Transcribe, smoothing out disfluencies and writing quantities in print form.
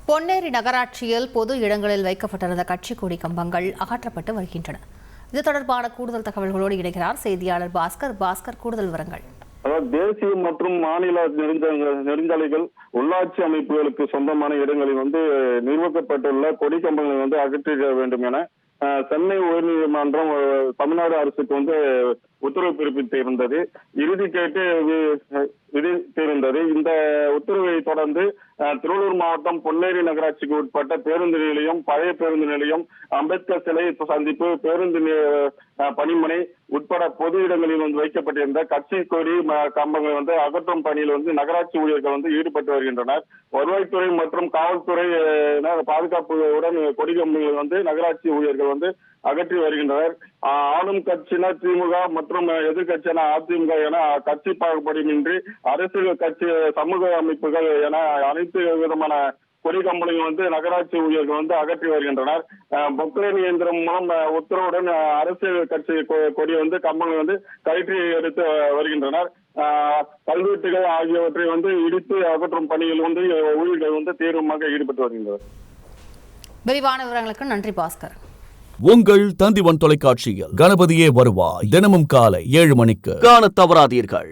பொன்னேரி நகராட்சியில் பொது இடங்களில் வைக்கப்பட்டிருந்த கட்சி கொடி கம்பங்கள் அகற்றப்பட்டு வருகின்றன. இது தொடர்பான கூடுதல் தகவல்களோடு இணைகிறார் செய்தியாளர் பாஸ்கர். கூடுதல் விவரங்கள். தேசிய மற்றும் மாநில நெடுஞ்சாலைகள் உள்ளாட்சி அமைப்புகளுக்கு சொந்தமான இடங்களில் நிறுவப்பட்டுள்ள கொடி கம்பங்களை அகற்றிட வேண்டும் என சென்னை உயர்நீதிமன்றம் தமிழ்நாடு அரசுக்கு உத்தரவு பிறப்பித்திருந்தது. இறுதி கேட்டு விதித்திருந்தது. இந்த உத்தரவை தொடர்ந்து திருவள்ளூர் மாவட்டம் பொன்னேரி நகராட்சிக்கு உட்பட்ட பேருந்து நிலையம், பழைய பேருந்து நிலையம், அம்பேத்கர் சிலை சந்திப்பு, பேருந்து பணிமனை உட்பட பொது இடங்களில் வைக்கப்பட்டிருந்த கட்சி கொடி கம்பங்களை அகற்றும் பணியில் நகராட்சி ஊழியர்கள் ஈடுபட்டு வருகின்றனர். வருவாய்த்துறை மற்றும் காவல்துறை பாதுகாப்புடன் கொடி கம்பங்களை நகராட்சி ஊழியர்கள் அகற்றி வருகின்றனர். ஆளும் கட்சியினர் திமுக மற்றும் எதிர்கட்சியான அதிமுக என கட்சி பாகுபாடின்றி அரசியல் கட்சி, சமூக அமைப்புகள் என அனைத்து விதமான கொடி கம்பங்களையும் நகராட்சி ஊழியர்கள் அகற்றி வருகின்றனர். பொக்லைன் இயந்திரம் மூலம் உத்தரவுடன் அரசியல் கட்சி கொடி கம்பங்களை கயிற்றி எடுத்து வருகின்றனர். கல்வெட்டுகள் ஆகியவற்றை இடித்து அகற்றும் பணியில் ஊழியர்கள் தீவிரமாக ஈடுபட்டு வருகின்றனர். விரிவான விவரங்களுக்கு நன்றி பாஸ்கர். உங்கள் தந்திவன் தொலைக்காட்சியில் கணபதியே வருவாய் தினமும் காலை 7 மணிக்கு காண தவறாதீர்கள்.